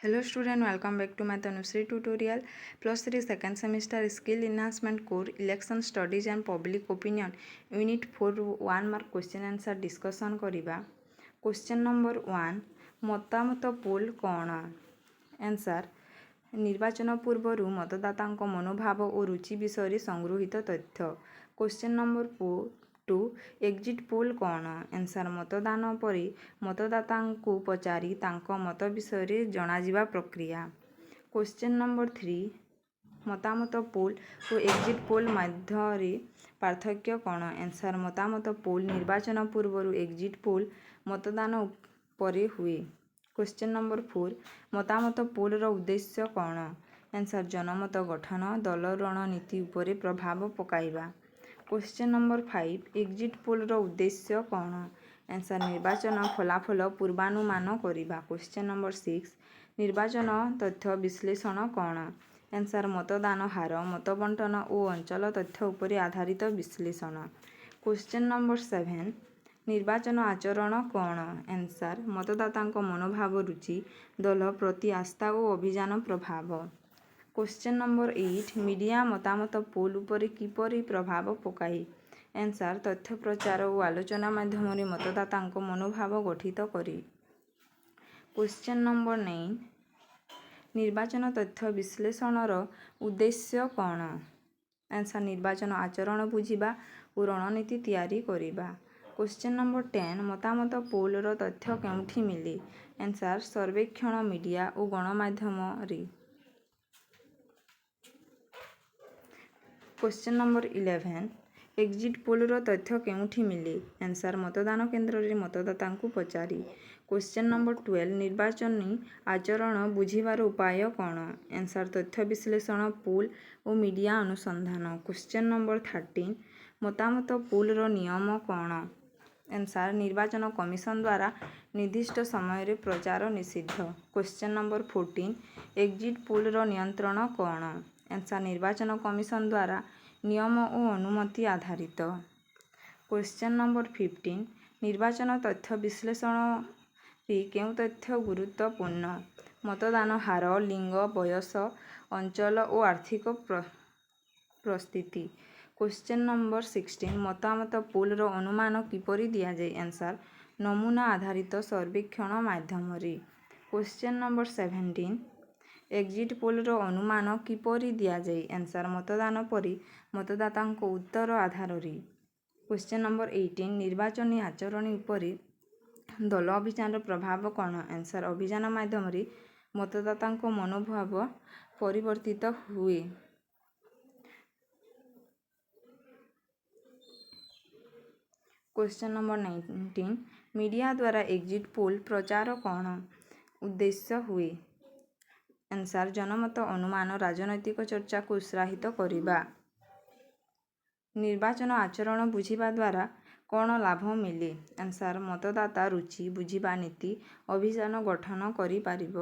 Hello student, welcome back to my Tanushree tutorial. +3 second semester skill enhancement core election studies and public opinion unit 4 1 mark question answer discussion करिबा. Question number 1 ମତାମତ poll କ'ଣ? Answer ନିର୍ବାଚନ ପୂର୍ବରୁ ମତଦାତାଙ୍କ ମନୋଭାବ ଓ ରୁଚି ବିଷୟରେ ସଂଗୃହୀତ ତଥ୍ୟ. Question number 2 ଏକ୍ଜିଟ୍ ପୋଲ୍ କ'ଣ? ଆନ୍ସର୍ ମତଦାନ ପରେ ମତଦାତାଙ୍କୁ ପଚାରି ତାଙ୍କ ମତ ବିଷୟରେ ଜଣାଯିବା ପ୍ରକ୍ରିୟା. Question number 3 ମତାମତ ପୋଲ୍ ଓ ଏକ୍ଜିଟ୍ ପୋଲ୍ ମଧ୍ୟରେ ପାର୍ଥକ୍ୟ କ'ଣ? ଆନ୍ସର୍ ମତାମତ ପୋଲ୍ ନିର୍ବାଚନ ପୂର୍ବରୁ, ଏକ୍ଜିଟ୍ ପୋଲ୍ ମତଦାନ ପରେ ହୁଏ. Question number 4 ମତାମତ ପୋଲ୍ର ଉଦ୍ଦେଶ୍ୟ କ'ଣ? ଆନ୍ସର୍ ଜନମତ ଗଠନ, ଦଳ ରଣନୀତି ଉପରେ ପ୍ରଭାବ ପକାଇବା. Question number 5 ଏକ୍ଜିଟ୍ ପୋଲ୍ର ଉଦ୍ଦେଶ୍ୟ କ'ଣ? ଆନ୍ସର୍ ନିର୍ବାଚନ ଫଳାଫଳ ପୂର୍ବାନୁମାନ କରିବା. Question number 6 ନିର୍ବାଚନ ତଥ୍ୟ ବିଶ୍ଳେଷଣ କ'ଣ? ଆନ୍ସର୍ ମତଦାନ ହାର, ମତ ବଣ୍ଟନ ଓ ଅଞ୍ଚଳ ତଥ୍ୟ ଉପରେ ଆଧାରିତ ବିଶ୍ଳେଷଣ. Question number 7 ନିର୍ବାଚନ ଆଚରଣ କ'ଣ? ଆନ୍ସର୍ ମତଦାତାଙ୍କ ମନୋଭାବ, ରୁଚି, ଦଳ ପ୍ରତି ଆସ୍ଥା ଓ ଅଭିଯାନ ପ୍ରଭାବ. Question number 8 ମିଡ଼ିଆ ମତାମତ ପୋଲ୍ ଉପରେ କିପରି ପ୍ରଭାବ ପକାଏ? ଆନ୍ସର୍ ତଥ୍ୟ ପ୍ରଚାର ଓ ଆଲୋଚନା ମାଧ୍ୟମରେ ମତଦାତାଙ୍କ ମନୋଭାବ ଗଠିତ କରେ. Question number 9 ନିର୍ବାଚନ ତଥ୍ୟ ବିଶ୍ଳେଷଣର ଉଦ୍ଦେଶ୍ୟ କ'ଣ? ଆନ୍ସର୍ ନିର୍ବାଚନ ଆଚରଣ ବୁଝିବା ଓ ରଣନୀତି ତିଆରି କରିବା. Question number 10 ମତାମତ ପୋଲ୍ର ତଥ୍ୟ କେଉଁଠି ମିଳେ? ଆନ୍ସର୍ ସର୍ବେକ୍ଷଣ, ମିଡ଼ିଆ ଓ ଗଣମାଧ୍ୟମରେ. Question number 11 ଏକ୍ଜିଟ୍ ପୋଲ୍ର ତଥ୍ୟ କେଉଁଠି ମିଳେ? ଆନ୍ସର୍ ମତଦାନ କେନ୍ଦ୍ରରେ ମତଦାତାଙ୍କୁ ପଚାରି. Question number 12 ନିର୍ବାଚନୀ ଆଚରଣ ବୁଝିବାର ଉପାୟ କ'ଣ? ଆନ୍ସର୍ ତଥ୍ୟ ବିଶ୍ଳେଷଣ, ପୋଲ୍ ଓ ମିଡ଼ିଆ ଅନୁସନ୍ଧାନ. Question number 13 ମତାମତ ପୋଲ୍ର ନିୟମ କ'ଣ? ଆନ୍ସର୍ ନିର୍ବାଚନ କମିଶନ ଦ୍ୱାରା ନିର୍ଦ୍ଦିଷ୍ଟ ସମୟରେ ପ୍ରଚାର ନିଷିଦ୍ଧ. Question number 14 ଏକ୍ଜିଟ୍ ପୋଲ୍ର ନିୟନ୍ତ୍ରଣ କ'ଣ? ଆନ୍ସର୍ ନିର୍ବାଚନ କମିଶନ ଦ୍ୱାରା ନିୟମ ଓ ଅନୁମତି ଆଧାରିତ. Question number 15 ନିର୍ବାଚନ ତଥ୍ୟ ବିଶ୍ଳେଷଣରେ କେଉଁ ତଥ୍ୟ ଗୁରୁତ୍ୱପୂର୍ଣ୍ଣ? ମତଦାନ ହାର, ଲିଙ୍ଗ, ବୟସ, ଅଞ୍ଚଳ ଓ ଆର୍ଥିକ ପରିସ୍ଥିତି. Question number 16 ମତାମତ ପୋଲ୍ର ଅନୁମାନ କିପରି ଦିଆଯାଏ? ଆନ୍ସର୍ ନମୁନା ଆଧାରିତ ସର୍ବେକ୍ଷଣ ମାଧ୍ୟମରେ. Question number 17 ଏକ୍ଜିଟ୍ ପୋଲ୍ର ଅନୁମାନ କିପରି ଦିଆଯାଏ? ଆନ୍ସର୍ ମତଦାନ ପରେ ମତଦାତାଙ୍କ ଉତ୍ତର ଆଧାରରେ. Question number 18 ନିର୍ବାଚନୀ ଆଚରଣ ଉପରେ ଦଳ ଅଭିଯାନର ପ୍ରଭାବ କ'ଣ? ଆନ୍ସର୍ ଅଭିଯାନ ମାଧ୍ୟମରେ ମତଦାତାଙ୍କ ମନୋଭାବ ପରିବର୍ତ୍ତିତ ହୁଏ. Question number 19 ମିଡ଼ିଆ ଦ୍ୱାରା ଏକ୍ଜିଟ୍ ପୋଲ୍ ପ୍ରଚାର କ'ଣ ଉଦ୍ଦେଶ୍ୟ ହୁଏ? ଆନ୍ସର୍ ଜନମତ ଅନୁମାନ, ରାଜନୈତିକ ଚର୍ଚ୍ଚାକୁ ଉତ୍ସାହିତ କରିବା. ନିର୍ବାଚନ ଆଚରଣ ବୁଝିବା ଦ୍ୱାରା କ'ଣ ଲାଭ ମିଳେ? ଆନ୍ସର୍ ମତଦାତା ରୁଚି ବୁଝିବା, ନୀତି ଅଭିଯାନ ଗଠନ କରିପାରିବ.